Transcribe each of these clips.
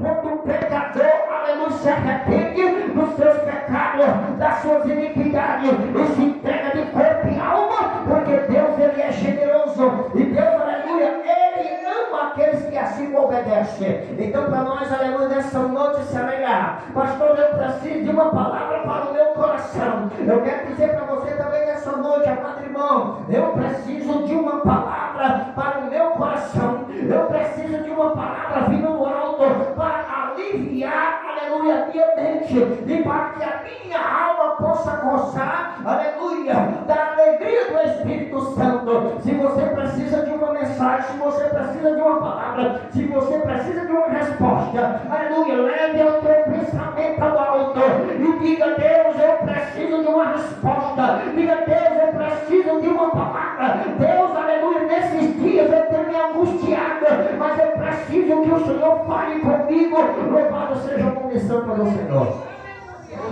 quando o pecador, aleluia, se arrepende dos seus pecados, das suas iniquidades e se entrega de corpo e alma, porque Deus, ele é generoso e Deus, aleluia, ele ama aqueles que assim obedecem. Então, para nós, aleluia, nessa noite se alegrar, pastor, eu preciso de uma palavra para o meu coração. Eu quero dizer para você também nessa noite, amado irmão, eu preciso de uma palavra para o meu coração. Eu preciso de uma palavra vindo do alto para aliviar, aleluia, minha mente e para que a minha alma possa gozar, aleluia, da alegria do Espírito Santo. Se você precisa de uma mensagem, se você precisa de uma palavra, se você precisa de uma resposta, aleluia, leve o teu pensamento ao alto e diga: Deus, eu preciso de uma resposta. Diga: Deus, eu preciso de uma palavra. Deus, aleluia, nesses dias eu tenho me angustiado, mas eu preciso que o Senhor fale comigo. Louvado seja o nome santo do Senhor.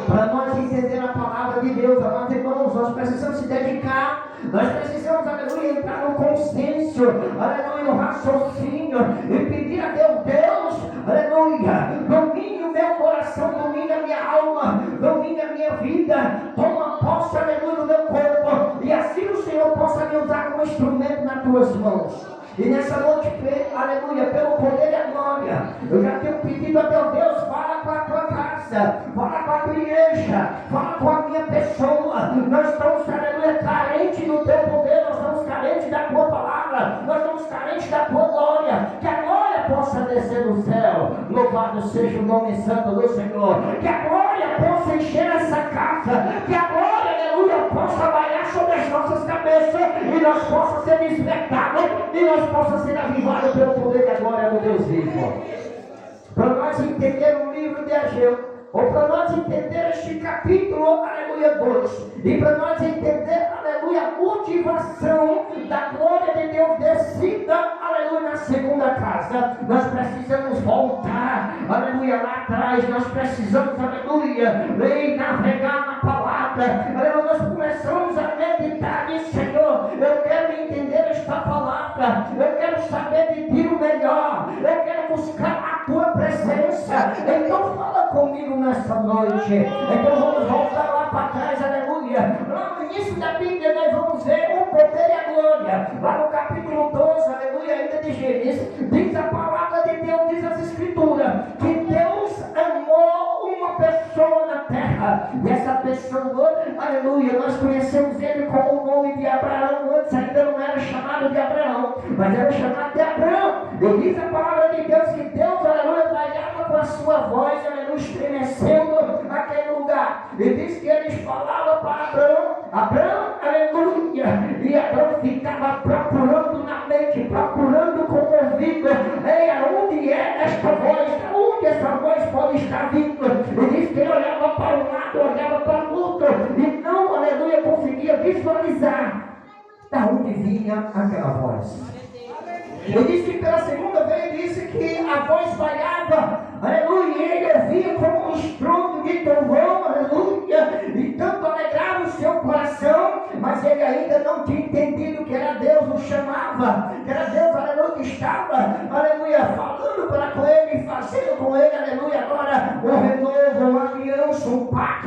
Para nós entender a palavra de Deus, amados irmãos, nós precisamos se dedicar, nós precisamos, aleluia, entrar no consenso, aleluia, no raciocínio e pedir a Deus: Deus, aleluia, domine o meu coração, domine a minha alma, domine a minha vida, toma posse, aleluia, do meu corpo, e assim o Senhor possa me usar como instrumento nas tuas mãos. E nessa noite, aleluia, pelo poder e a glória, eu já tenho pedido a teu Deus: fala com a tua casa, fala com a tua igreja, fala com a minha pessoa. Nós estamos, aleluia, carentes do teu poder, nós estamos carentes da tua palavra, nós estamos carentes da tua glória. Que a glória possa descer do céu, louvado seja o nome santo do Senhor. Que a glória possa encher essa casa, que a glória, aleluia, possa bailar sobre as nossas cabeças e nós possamos ser despertados e nós possa ser avivado pelo poder da glória do Deus vivo. Para nós entender o livro de Ageu, ou para nós entender este capítulo, aleluia, 2, e para nós entender, aleluia, a motivação da glória de Deus descida, aleluia, na segunda casa, nós precisamos voltar, aleluia, lá atrás, nós precisamos, aleluia, navegar na palavra, aleluia, nós começamos a meditar nisso: Senhor, eu quero entender esta palavra, eu quero saber de ti o melhor, eu quero buscar a tua presença. Então fala comigo nessa noite. Então vamos voltar lá para trás, aleluia. Lá no início da Bíblia nós vamos ver o poder e a glória. Lá no capítulo 12, aleluia, ainda de Gênesis, diz a palavra de Deus, diz as escrituras, que Deus amou uma pessoa na terra. E essa pessoa, aleluia, nós conhecemos ele com o nome de Abraão. Antes ainda não era chamado de Abraão, mas era chamado de Abraão. E diz a palavra de Deus que Deus, aleluia, trabalhava com a sua voz, aleluia, estremecendo aquele lugar. E diz que eles falavam para Abraão, Abraão, aleluia, e Abraão ficava procurando na mente, procurando com o ouvido: ei, aonde é esta voz? Aonde essa voz pode estar vindo? E diz que ele olhava para um lado, olhava para o outro, e não, aleluia, conseguia visualizar da onde vinha aquela voz. Ele disse que pela segunda vez disse que a voz falhava, aleluia, e ele ouvia como um estrondo de trovão, aleluia, e tanto alegrava o seu coração, mas ele ainda não tinha entendido que era Deus o chamava, que era Deus, aleluia, que estava, aleluia, falando para com ele, fazendo com ele, aleluia, agora um renovo, uma aliança, um pacto.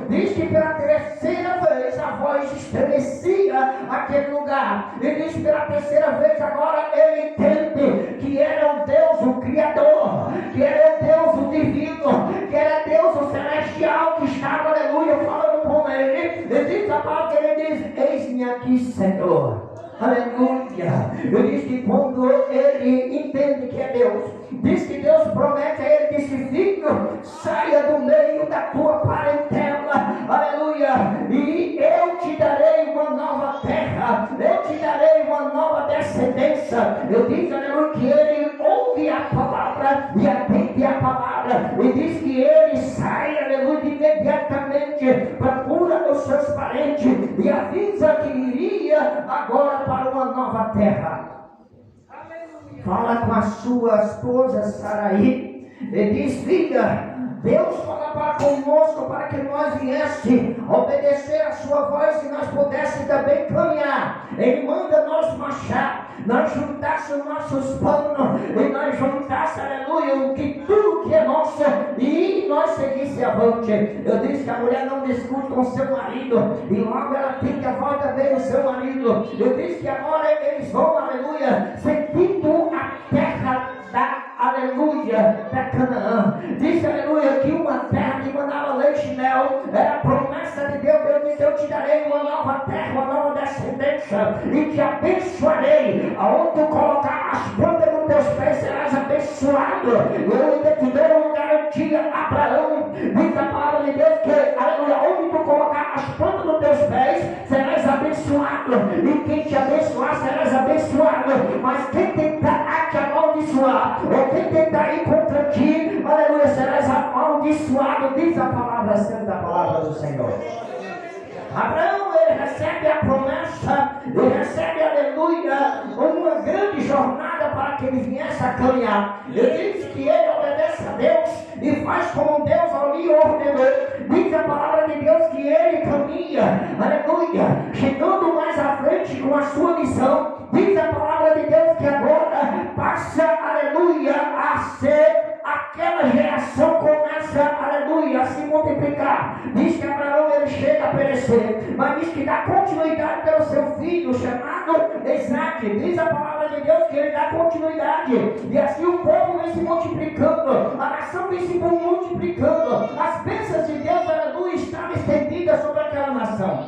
Diz que pela terceira vez a voz estremecia aquele lugar, e diz que pela terceira vez agora ele entende que era o Deus, o Criador, que era o Deus, o Divino, que era Deus, o Celestial, que estava, aleluia, falando com ele. E diz a palavra que ele diz: eis-me aqui, Senhor. Aleluia. Ele diz que quando ele entende que é Deus, diz que Deus promete a ele, disse: filho, saia do meio da tua parentela, aleluia, e eu te darei uma nova terra, eu te darei uma nova descendência. Eu disse, aleluia, que ele ouve a palavra e atende a palavra, e diz que ele sai, aleluia, imediatamente, procura os seus parentes e avisa que iria agora para uma nova terra. Fala com a sua esposa Saraí e diz: filha, Deus fala para conosco para que nós viesse obedecer a sua voz e nós pudéssemos também caminhar. Ele manda nós marchar, nós juntássemos nossos planos e nós juntássemos, aleluia, tudo que é nosso e nós seguíssemos avante. Eu disse que a mulher não discute com seu marido e logo ela tem que a voz também do seu marido. Eu disse que agora eles vão, aleluia, sentindo a terra aleluia, da Canaã. Diz, aleluia, que uma terra que mandava leite e mel, era a promessa de Deus. Deus disse: eu te darei uma nova terra, uma nova descendência, e te abençoarei. Aonde tu colocar as plantas nos teus pés, serás abençoado. Eu ainda te dou uma garantia, Abraão. Diz a palavra de Deus que, aleluia, onde tu colocar as plantas nos teus pés, serás abençoado. E quem te abençoar, serás abençoado. Mas quem tentar te amaldiçoar, ou quem tentar ir contra ti, aleluia, serás amaldiçoado. Diz a palavra santa, a palavra do Senhor. Abraão, ele recebe a promessa, ele recebe, aleluia, uma grande jornada para que ele viesse a caminhar. Ele diz que ele obedece a Deus e faz como Deus ali ordenou. Diz a palavra de Deus que ele caminha, aleluia, chegando mais à frente com a sua missão. Diz a palavra de Deus que agora passa, aleluia, a ser aquela geração, começa, aleluia, a se multiplicar. Diz que Abraão ele chega a perecer, mas diz que dá continuidade pelo seu filho chamado Isaac. Diz a palavra de Deus que ele dá continuidade, e assim o povo vem se multiplicando, a nação vem se multiplicando, as bênçãos de Deus, aleluia, estavam estendidas sobre aquela nação.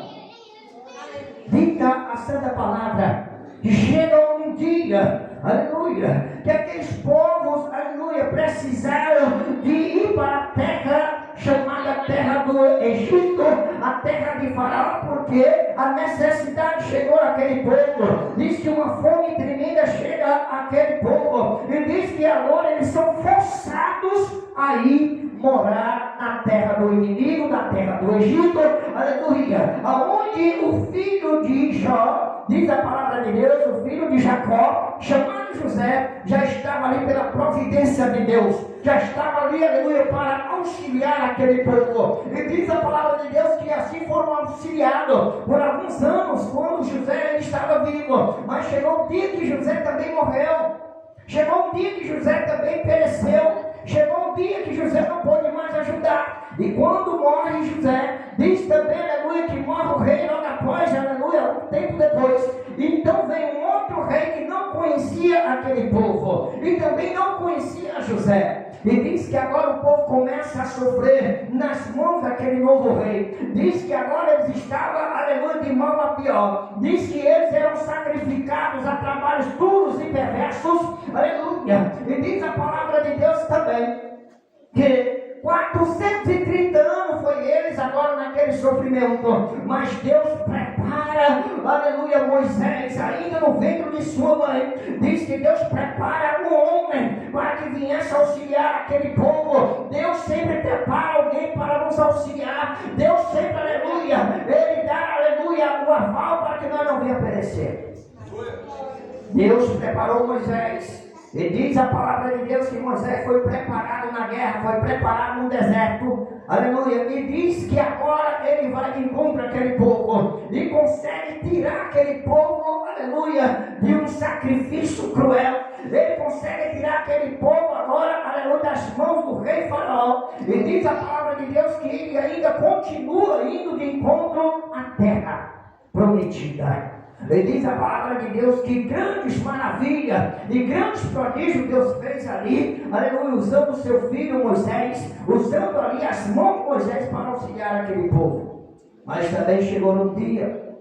Dita a santa palavra, que chega um dia, aleluia, que aqueles povos, aleluia, precisaram de ir para a terra chamada terra do Egito, a terra de Faraó, porque a necessidade chegou àquele povo. Diz que uma fome tremenda chega àquele povo, e diz que agora eles são forçados a ir morar na terra do inimigo, na terra do Egito, aleluia, aonde o filho de Jó, diz a palavra de Deus, o filho de Jacó, chamado José, já estava ali pela providência de Deus, já estava ali, aleluia, para auxiliar aquele povo. E diz a palavra de Deus que assim foram auxiliados por alguns anos, quando José estava vivo. Mas chegou um dia que José também morreu, chegou um dia que José também pereceu, chegou um dia que José não pôde mais ajudar. E quando morre José, diz também, aleluia, que morre o rei logo após, aleluia, um tempo depois. Então vem um outro rei que não conhecia aquele povo e também não conhecia José. E diz que agora o povo começa a sofrer nas mãos daquele novo rei. Diz que agora eles estavam, aleluia, de mal a pior. Diz que eles eram sacrificados a trabalhos duros e perversos, aleluia. E diz a palavra de Deus também que 430 anos foi eles agora naquele sofrimento, mas Deus prepara, aleluia, Moisés, ainda no ventre de sua mãe. Diz que Deus prepara um homem para que viesse auxiliar aquele povo. Deus sempre prepara alguém para nos auxiliar. Deus sempre, aleluia, ele dá, aleluia, o aval para que nós não venhamos perecer. Deus preparou Moisés. E diz a palavra de Deus que Moisés foi preparado na guerra, foi preparado no deserto, aleluia, e diz que agora ele vai de encontro àquele povo, e consegue tirar aquele povo, aleluia, de um sacrifício cruel. Ele consegue tirar aquele povo agora, aleluia, das mãos do rei Faraó, e diz a palavra de Deus que ele ainda continua indo de encontro à terra prometida. E diz a palavra de Deus que grandes maravilhas e grandes prodígios Deus fez ali, aleluia, usando o seu filho Moisés, usando ali as mãos de Moisés para auxiliar aquele povo. Mas também chegou um dia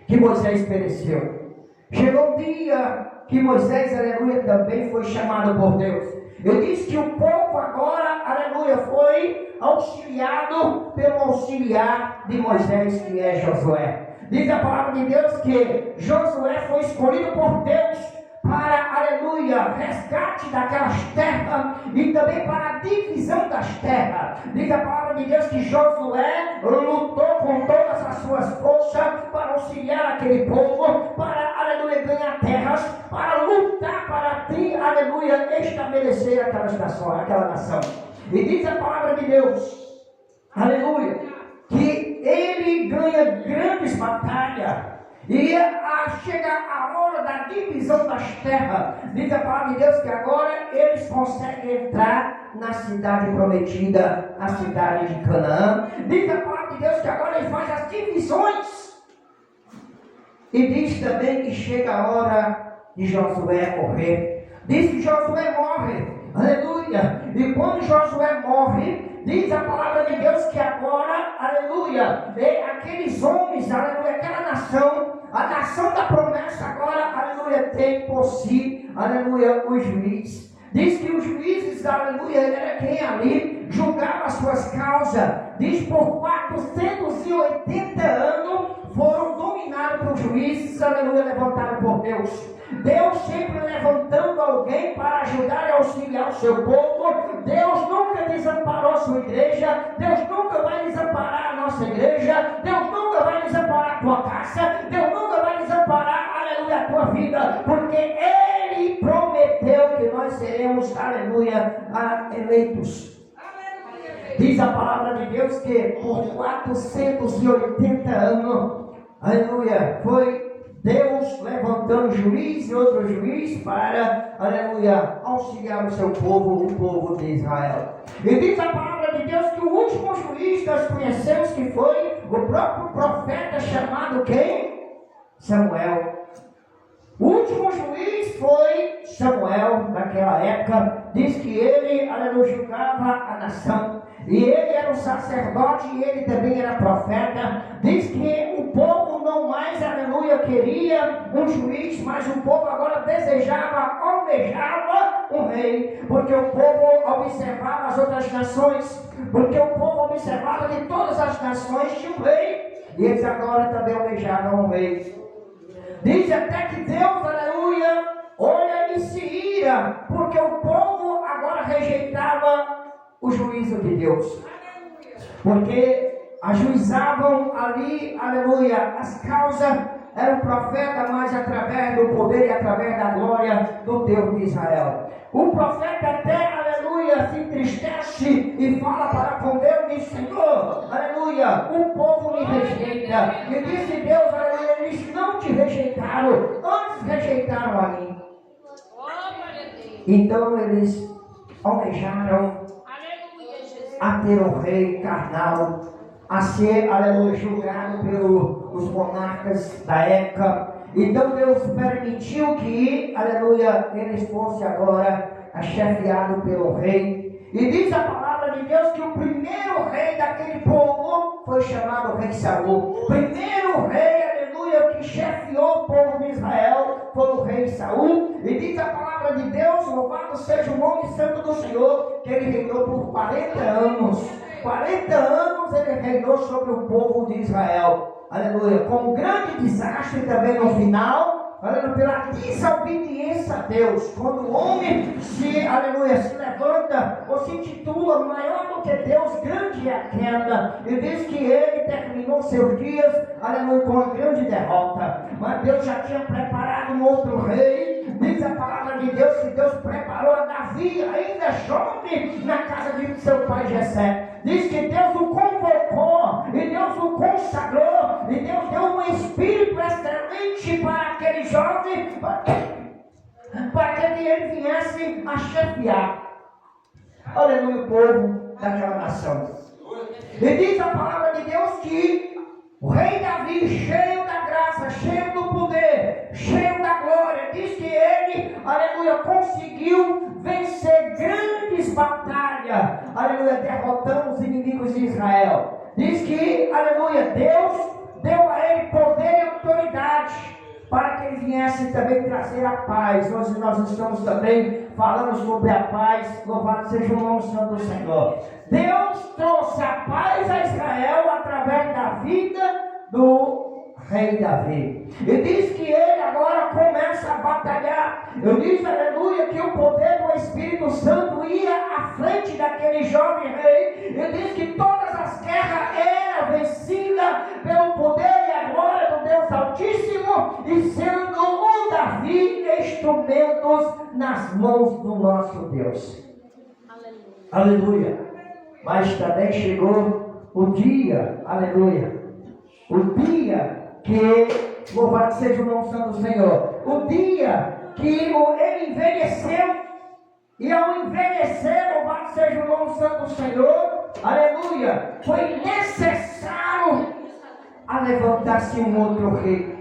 que Moisés pereceu. Chegou um dia que Moisés, aleluia, também foi chamado por Deus. Ele diz que o povo agora, aleluia, foi auxiliado pelo auxiliar de Moisés, que é Josué. Diz a palavra de Deus que Josué foi escolhido por Deus para, aleluia, resgate daquelas terras e também para a divisão das terras. Diz a palavra de Deus que Josué lutou com todas as suas forças para auxiliar aquele povo, para, aleluia, ganhar terras, para lutar para ti, aleluia, estabelecer aquela nação. E diz a palavra de Deus, aleluia, que ele ganha grandes batalhas. E chega a hora da divisão das terras. Diz a palavra de Deus que agora eles conseguem entrar na cidade prometida, a cidade de Canaã. Diz a palavra de Deus que agora ele faz as divisões. E diz também que chega a hora de Josué morrer. Diz que Josué morre, aleluia. E quando Josué morre, diz a palavra de Deus que agora, aleluia, aqueles homens, aleluia, aquela nação, a nação da promessa agora, aleluia, tem por si, aleluia, os juízes. Diz que os juízes, aleluia, era quem ali julgava as suas causas. Diz por 480 anos foram dominados por juízes, aleluia, levantados por Deus. Deus sempre levantando alguém para ajudar e auxiliar o seu povo. Deus nunca desamparou a sua igreja. Deus nunca vai desamparar a nossa igreja. Deus nunca vai desamparar a tua casa. Deus nunca vai desamparar, aleluia, a tua vida. Porque Ele prometeu que nós seremos, aleluia, eleitos. Diz a palavra de Deus que por 480 anos, aleluia, foi Deus levantando juiz e outro juiz para, aleluia, auxiliar o seu povo, o povo de Israel. E diz a palavra de Deus que o último juiz nós conhecemos que foi o próprio profeta chamado quem? Samuel. O último juiz foi Samuel naquela época. Diz que ele, aleluia, julgava a nação. E ele era um sacerdote e ele também era profeta. Diz que o povo não mais, aleluia, queria um juiz, mas o povo agora desejava, almejava um rei. Porque o povo observava as outras nações. Porque o povo observava que todas as nações tinham um rei. E eles agora também almejavam um rei. Diz até que Deus, aleluia, olha e se ira. Porque o povo agora rejeitava o juízo de Deus, porque ajuizavam ali, aleluia, as causas, era o profeta, mas através do poder e através da glória do Deus de Israel. O profeta até, aleluia, se entristece e fala para com Deus, diz: Senhor, aleluia, o povo me rejeita. E disse Deus, aleluia, eles não te rejeitaram, antes rejeitaram a mim. Então eles almejaram a ter um rei carnal, a ser, aleluia, julgado pelos monarcas da época. Então Deus permitiu que, aleluia, eles fossem agora chefiados pelo rei. E diz a palavra de Deus que o primeiro rei daquele povo foi chamado rei Saul. O primeiro rei, aleluia, que chefiou o povo de Israel foi o rei Saul. E diz a palavra de Deus, louvado seja o nome santo do Senhor, que ele reinou por 40 anos. 40 anos ele reinou sobre o povo de Israel. Aleluia, com um grande desastre também no final, aleluia, pela desobediência a Deus. Quando o homem aleluia, se levanta ou se intitula maior do que Deus, grande é a queda. E diz que ele terminou seus dias, aleluia, com uma grande derrota. Mas Deus já tinha preparado um outro rei. Diz a palavra de Deus que Deus preparou a Davi, ainda jovem, na casa de seu pai Jessé. Diz que Deus o convocou, e Deus o consagrou, e Deus deu um espírito excelente para aquele jovem, para que ele viesse a chefiar, aleluia, o povo daquela nação. E diz a palavra de Deus que o rei Davi, cheio da graça, cheio do poder, cheio da glória, diz que ele, aleluia, conseguiu vencer grandes batalhas, aleluia, derrotando os inimigos de Israel. Diz que, aleluia, Deus deu a ele poder e autoridade para que ele viesse também trazer a paz. Hoje nós estamos também falando sobre a paz. Louvado seja o nome santo do Senhor. Deus trouxe a paz a Israel através da vida do rei Davi. E diz que ele agora começa a batalhar. Eu disse, aleluia, que o poder do Espírito Santo ia à frente daquele jovem rei. E diz que todas as guerras eram vencidas pelo poder e a glória do Deus Altíssimo, e sendo o Davi instrumentos nas mãos do nosso Deus. Aleluia. Mas também chegou o dia, aleluia, o dia que, louvado seja o nome santo do Senhor, o dia que ele envelheceu, e ao envelhecer, louvado seja o nome santo do Senhor, aleluia, foi necessário a levantar-se um outro rei.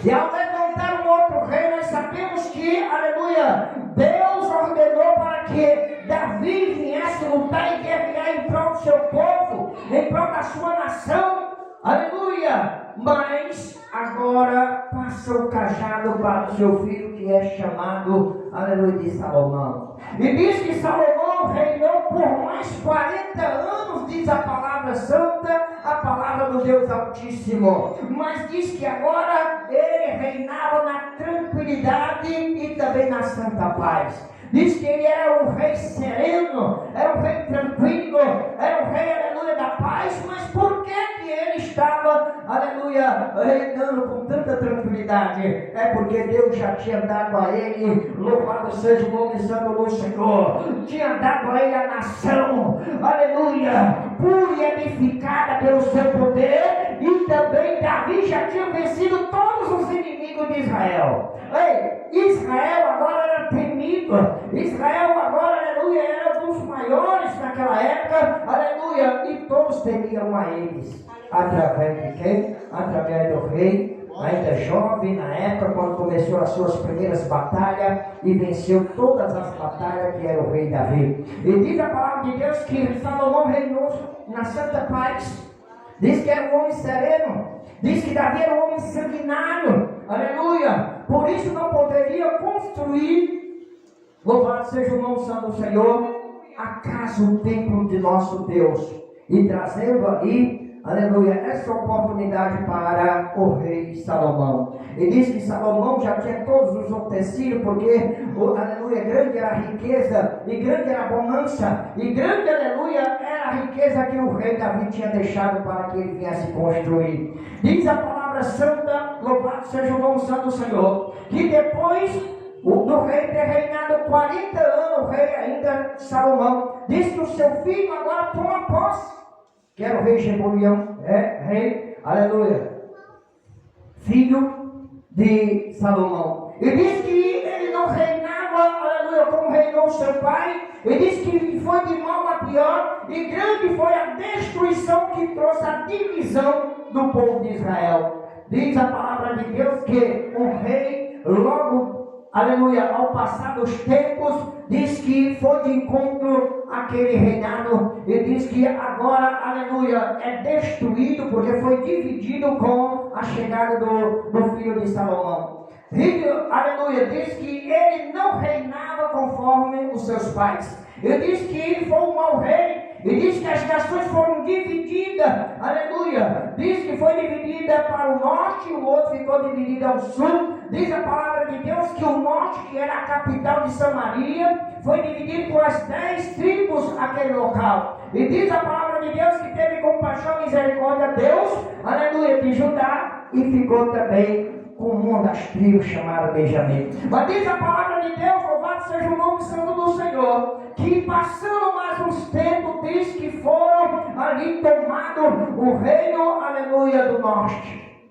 E ao levantar um outro rei, nós sabemos que, aleluia, Deus ordenou para que Davi viesse lutar e guerrear em prol do seu povo, em prol da sua nação, aleluia. Mas agora passa o cajado para o seu filho, que é chamado, aleluia, de Salomão. E diz que Salomão reinou por mais 40 anos, diz a palavra santa, a palavra do Deus Altíssimo. Mas diz que agora ele reinava na tranquilidade e também na santa paz. Diz que ele era um rei sereno, era um rei tranquilo, era um rei, aleluia, da paz. Mas por que ele estava, aleluia, reinando com tanta tranquilidade? É porque Deus já tinha dado a ele, louvado seja o nome santo do Senhor, tinha dado a ele a nação, aleluia, pura e edificada pelo seu poder. E também Davi já tinha vencido todos os inimigos de Israel. Israel agora era temido. Israel agora, aleluia, era um dos maiores naquela época, aleluia, e todos temiam a eles. Através de quem? Através do rei, ainda jovem na época, quando começou as suas primeiras batalhas e venceu todas as batalhas, que era o rei Davi. E diz a palavra de Deus que Salomão reinou na santa paz. Diz que era um homem sereno. Diz que Davi era um homem sanguinário. Aleluia. Por isso não poderia construir, louvado seja o nome santo do Senhor, a casa, o templo de nosso Deus. E trazendo ali, aleluia, essa oportunidade para o rei Salomão. E diz que Salomão já tinha todos os utensílios, porque, aleluia, grande era a riqueza, e grande era a bonança, e grande, aleluia, era a riqueza que o rei Davi tinha deixado para que ele viesse construir. Diz a palavra santa, louvado seja o nome santo do Senhor, que depois do rei ter reinado 40 anos, o rei ainda Salomão, diz que o seu filho agora toma posse, que era o rei Jeroboão, rei, aleluia, filho de Salomão. E diz que ele não reinava, aleluia, como reinou seu pai. E diz que foi de mal a pior, e grande foi a destruição que trouxe a divisão do povo de Israel. Diz a palavra de Deus que o rei, logo, aleluia, ao passar dos tempos, diz que foi de encontro àquele reinado, e diz que agora, aleluia, é destruído, porque foi dividido com a chegada do filho de Salomão. Aleluia, diz que ele não reinava conforme os seus pais. Ele diz que ele foi um mau rei. E diz que as nações foram divididas, aleluia. Diz que foi dividida para o norte, o outro ficou dividido ao sul. Diz a palavra de Deus que o norte, que era a capital de Samaria, foi dividido por as 10 tribos aquele local. E diz a palavra de Deus que teve compaixão e misericórdia Deus, aleluia, de Judá, e ficou também com uma das tribos chamada Benjamim. Mas diz a palavra de Deus, louvado seja o nome santo do Senhor, que passando mais uns tempos, diz que foram ali tomado o reino, aleluia, do norte,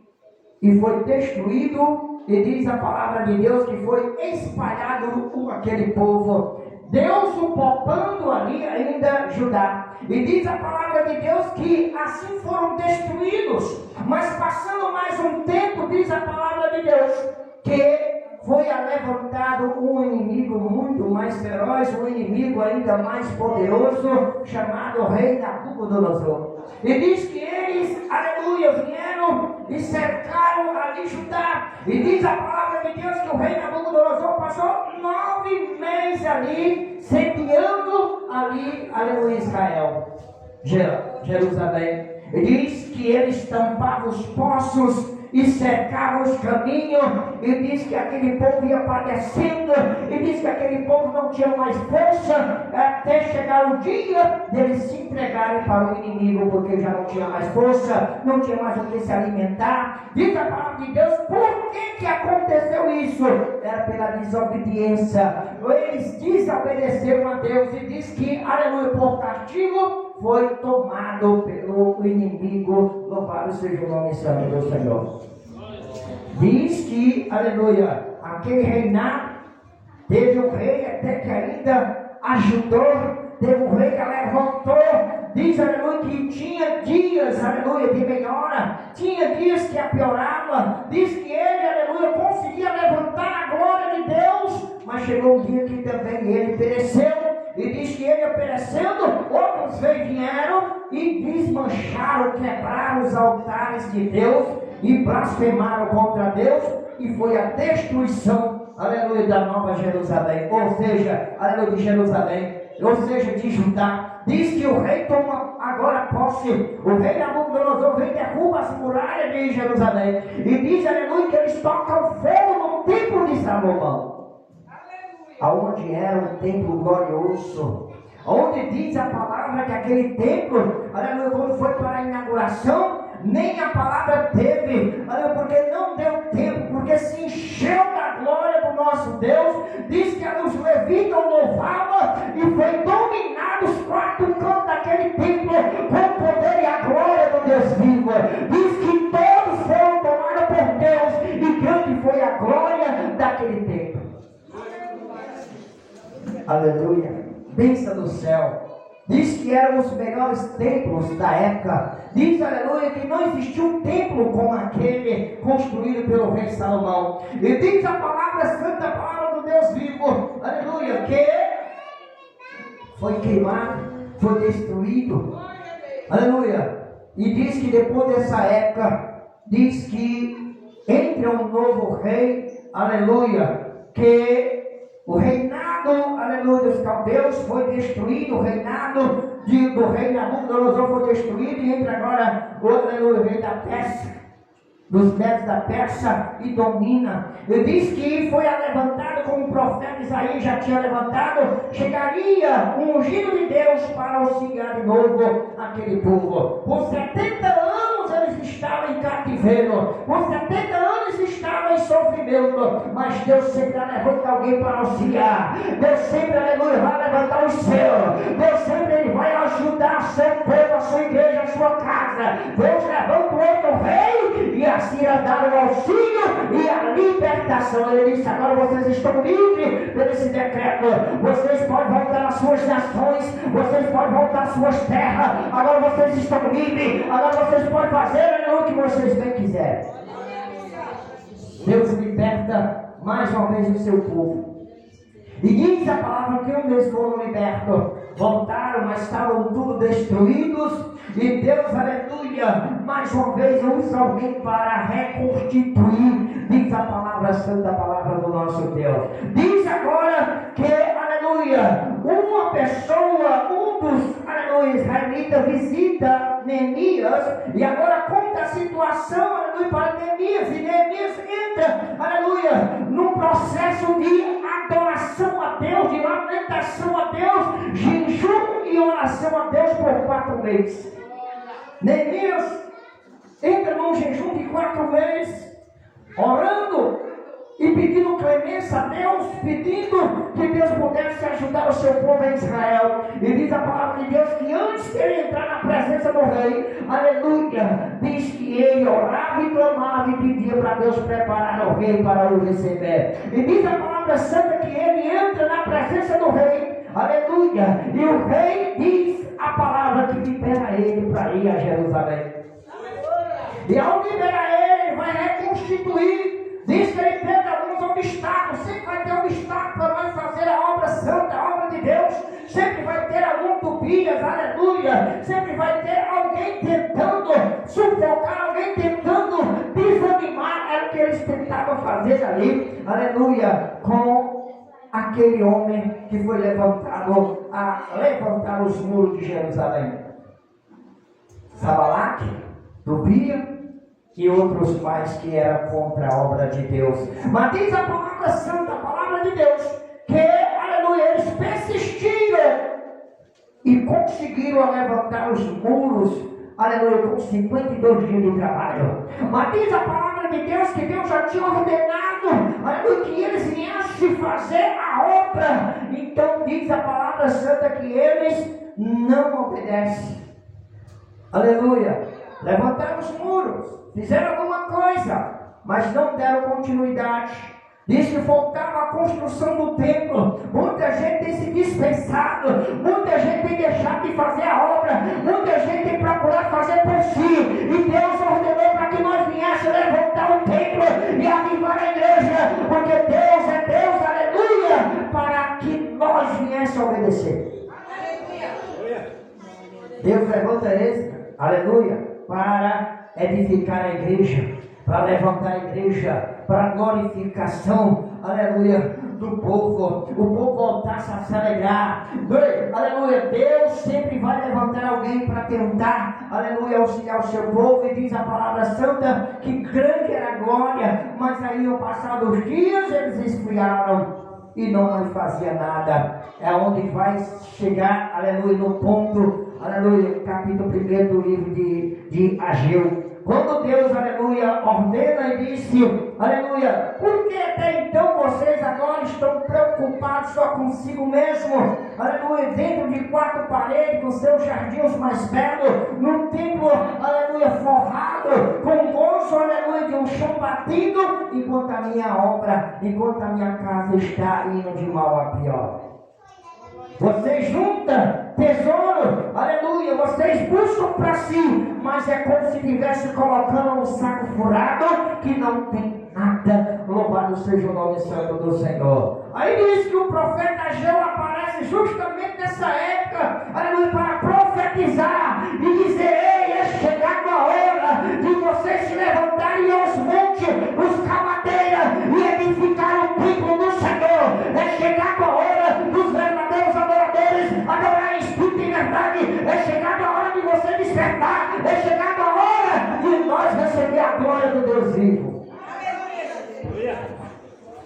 e foi destruído. E diz a palavra de Deus que foi espalhado com aquele povo, Deus o poupando ali ainda Judá. E diz a palavra de Deus que assim foram destruídos. Mas passando mais um tempo, diz a palavra de Deus que foi levantado um inimigo muito mais feroz, um inimigo ainda mais poderoso, chamado rei Nabucodonosor. E diz que eles, aleluia, vieram e cercaram ali Judá. E diz a palavra de Deus que o rei Nabucodonosor passou 9 meses ali, sediando ali, aleluia, Israel, Jerusalém. E diz que eles tampavam os poços, e cercavam os caminhos, e diz que aquele povo ia padecendo, e diz que aquele povo não tinha mais força, até chegar o dia deles se entregarem para o inimigo, porque já não tinha mais força, não tinha mais o que se alimentar. Diz a palavra de Deus, por que aconteceu isso? Era pela desobediência. Eles desobedeceram a Deus, e diz que, aleluia, por castigo foi tomado pelo inimigo. Louvado seja o nome santo do Senhor. Diz que, aleluia, aquele reinado, teve um rei até que ainda ajudou, teve um rei que levantou. Diz, aleluia, que tinha dias, aleluia, de melhora, tinha dias que a piorava. Diz que ele, aleluia, conseguia levantar a glória de Deus, mas chegou um dia que também ele pereceu. E diz que ele perecendo, outros reis vieram e desmancharam, quebraram os altares de Deus e blasfemaram contra Deus, e foi a destruição, aleluia, da Nova Jerusalém, ou seja, aleluia, de Jerusalém, ou seja, de Judá. Diz que o rei toma agora posse, o rei Nabucodonosor, o rei derruba as muralhas de Jerusalém, e diz, aleluia, que eles tocam fogo no templo de Salomão, aonde era um templo glorioso, onde diz a palavra que aquele templo, aleluia, quando foi para a inauguração, nem a palavra teve, aleluia, porque não deu tempo, porque se encheu da glória do nosso Deus. Diz que os levitas louvavam e foi dominado os quatro cantos daquele templo com o poder e a glória do Deus vivo. Diz que todos foram tomados por Deus, e grande foi a glória daquele templo. Aleluia, bênção do céu. Diz que eram os melhores templos da época. Diz, aleluia, que não existiu um templo como aquele construído pelo rei Salomão. E diz a palavra santa, a palavra do Deus vivo, aleluia, que foi queimado, foi destruído, aleluia. E diz que depois dessa época, diz que entra um novo rei, aleluia, que o reinado, aleluia, dos caldeus foi destruído, o reinado do rei Nabucodonosor foi destruído, e entra agora o rei da Pérsia, dos Medos da Pérsia, e domina. E diz que foi levantado, como o profeta Isaías já tinha levantado, chegaria um ungido de Deus para auxiliar de novo aquele povo. Por 70 anos eles estavam em cativeiro, por 70 anos estavam em sofrimento, mas Deus sempre levanta alguém para auxiliar. Deus sempre, aleluia, vai levantar o céu. Deus sempre ele vai ajudar seu povo, a sua igreja, a sua casa. Deus levanta o outro rei, e assim dar o auxílio e a libertação. Ele disse, agora vocês estão livres por esse decreto. Vocês podem voltar às suas nações, vocês podem voltar às suas terras. Agora vocês estão livres. Agora vocês podem fazer o que vocês bem quiserem. Deus liberta mais uma vez o seu povo. E diz a palavra que um deles foram libertos, voltaram, mas estavam tudo destruídos. E Deus, aleluia, mais uma vez usa alguém para reconstituir. Diz a palavra santa, a palavra do nosso Deus. Diz agora que, aleluia, uma pessoa, um dos, aleluia, israelitas visita Neemias, e agora conta a situação, aleluia, para Neemias. E Neemias entra, aleluia, num processo de adoração a Deus, de lamentação a Deus, jejum e oração a Deus por 4 meses. Neemias entra num jejum de 4 meses, orando e pedindo clemência a Deus, pedindo que Deus pudesse ajudar o seu povo em Israel. E diz a palavra de Deus que antes de ele entrar na presença do rei, aleluia, diz que ele orava e clamava e pedia para Deus preparar o rei para o receber. E diz a palavra santa que ele entra na presença do rei, aleluia, e o rei diz a palavra que libera ele para ir a Jerusalém. E ao liberar ele vai reconstituir. Diz que ele teve alguns obstáculos. Sempre vai ter obstáculo para nós fazer a obra santa, a obra de Deus. Sempre vai ter algum Tobias, aleluia. Sempre vai ter alguém tentando sufocar, alguém tentando desanimar. Era o que eles tentavam fazer ali, aleluia, com aquele homem que foi levantado a levantar os muros de Jerusalém. Sabalaque, Tobias, e outros mais que eram contra a obra de Deus. Mas diz a palavra santa, a palavra de Deus, que, aleluia, eles persistiram e conseguiram levantar os muros, aleluia, com 52 dias de trabalho. Mas diz a palavra de Deus que Deus já tinha ordenado, aleluia, que eles viessem fazer a obra. Então diz a palavra santa que eles não obedecem. Aleluia. Levantaram os muros, fizeram alguma coisa, mas não deram continuidade. Diz que faltava a construção do templo. Muita gente tem se dispensado, muita gente tem deixado de fazer a obra, muita gente tem procurado fazer por si. E Deus ordenou para que nós viéssemos levantar o templo e avivar a igreja, porque Deus é Deus, aleluia, para que nós viéssemos obedecer. Deus levanta eles, aleluia, para edificar a igreja, para levantar a igreja, para a glorificação, aleluia, do povo. O povo voltasse a se alegrar, aleluia. Deus sempre vai levantar alguém para tentar, aleluia, auxiliar o seu povo. E diz a palavra santa que grande era a glória, mas aí ao passar dos dias eles esfriaram e não mais fazia nada. É onde vai chegar, aleluia, no ponto, aleluia, capítulo 1 do livro de Ageu. Quando Deus, aleluia, ordena e disse, aleluia, por que até então vocês agora estão preocupados só consigo mesmo? Aleluia, dentro de 4 paredes, com seus jardins mais belos, num templo, aleluia, forrado, com gozo, aleluia, de um chão batido, enquanto a minha obra, enquanto a minha casa está indo de mal a pior. Vocês juntam tesouro, aleluia, vocês buscam para si, mas é como se estivesse colocando um saco furado que não tem nada. Louvado seja o nome santo do Senhor. Aí diz que o profeta Ageu aparece justamente nessa época, aleluia, para profetizar e dizer: ei, é chegado a hora de vocês se levantarem aos montes, buscar madeira e edificar o templo do Senhor. É chegado a hora dos verdadeiros adoradores adorar em espírito e verdade. É chegado a hora de você despertar. É chegado a hora de nós receber a glória do Deus vivo.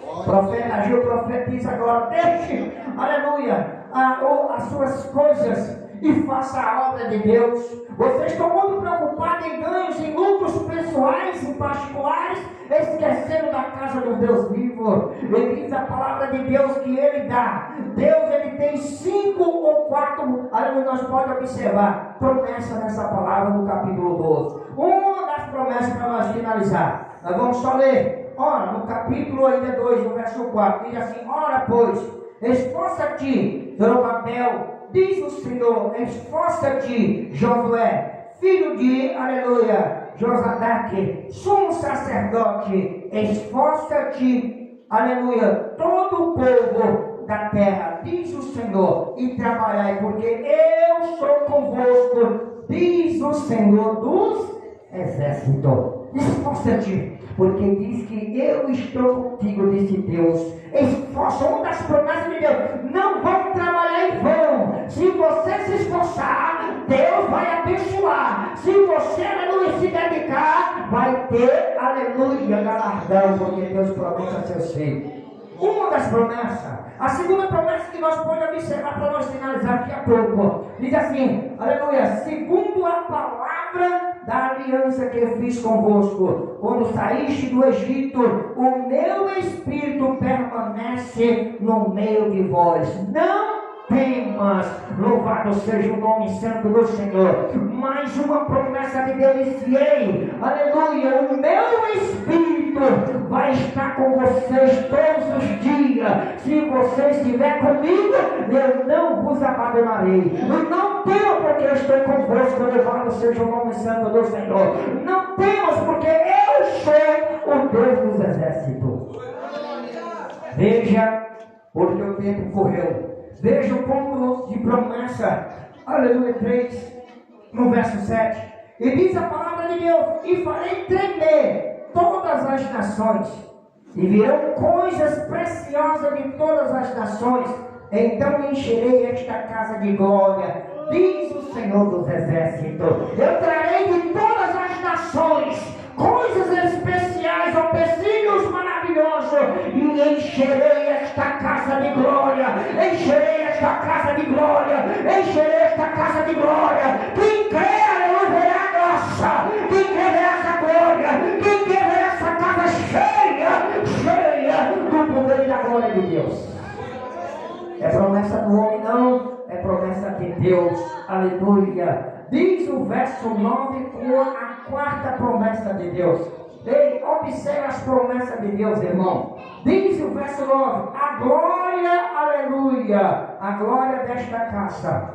O profeta Ageu profetiza agora: deixe, aleluia, as suas coisas e faça a obra de Deus. Vocês estão muito preocupados em ganhos, em lucros pessoais e particulares, esquecendo da casa do Deus vivo. Ele diz a palavra de Deus que Ele dá. Deus, Ele tem 5 ou 4, aleluia, nós podemos observar promessa nessa palavra no capítulo 12. Uma das promessas para nós finalizar, nós vamos só ler. Ora, no capítulo ainda 2, no verso 4, diz assim: ora, pois, esforça-te, Zorobabel, diz o Senhor, esforça-te, Josué, filho de, aleluia, Josadaque, sumo sacerdote, esforça-te, aleluia, todo o povo da terra, diz o Senhor, e trabalhai, porque eu sou convosco, diz o Senhor dos exércitos. Esforça-te, porque diz que eu estou contigo, disse Deus. Esforça, uma das promessas de Deus: não vão trabalhar em vão. Se você se esforçar, Deus vai abençoar. Se você, aleluia, se dedicar, vai ter, aleluia, galardão, porque Deus promete a seus filhos. Uma das promessas. A segunda promessa que nós podemos observar para nós finalizar daqui a pouco, diz assim, aleluia: segundo a palavra da aliança que eu fiz convosco, quando saíste do Egito, o meu espírito permanece no meio de vós. Não temas, louvado seja o nome santo do Senhor. Mais uma promessa de Deus: disse: ei, aleluia, o meu espírito vai estar com vocês todos os dias. Se você estiver comigo, eu não vos abandonarei. Não temas, porque eu estou convosco, louvado seja o nome santo do Senhor. Não temas, porque eu sou o Deus dos exércitos. Veja, porque o tempo correu. Veja o ponto de promessa, aleluia, 3, no verso 7. E diz a palavra de Deus: e farei tremer todas as nações, e virão coisas preciosas de todas as nações. Então encherei esta casa de glória, diz o Senhor dos exércitos. Eu trarei de todas as nações coisas manantiais ou empecilhos maravilhosos, e encherei esta casa de glória, encherei esta casa de glória, encherei esta casa de glória. Quem crê, aleluia, verá a graça, quem crê verá essa glória, quem crê verá essa casa cheia do poder e da glória de Deus. É promessa do homem, não, é promessa de Deus, aleluia. Diz o verso 9 com a quarta promessa de Deus. Ei, observe as promessas de Deus, irmão. Diz o verso 9: a glória, aleluia, a glória desta casa,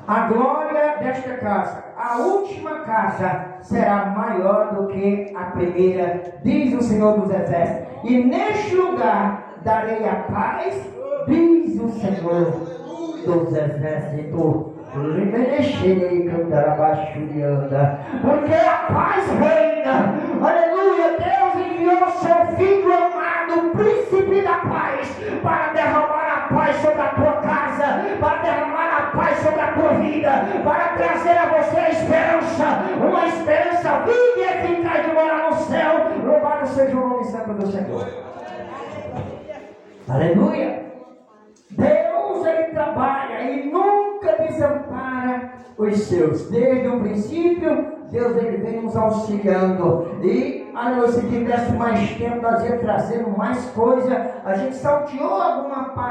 a glória desta casa, a última casa será maior do que a primeira, diz o Senhor dos Exércitos. E neste lugar darei a paz, diz o Senhor dos Exércitos. Porque a paz reina, aleluia. Deus enviou seu Filho amado, príncipe da paz, para derramar a paz sobre a tua casa, para derramar a paz sobre a tua vida, para trazer a você a esperança, uma esperança viva e eficaz de morar no céu. Louvado seja o nome santo do Senhor. Aleluia. Deus, ele trabalha e nunca desampara os seus. Desde o princípio, Deus, ele vem nos auxiliando. E, se tivesse mais tempo, nós ia trazendo mais coisa. A gente salteou alguma parte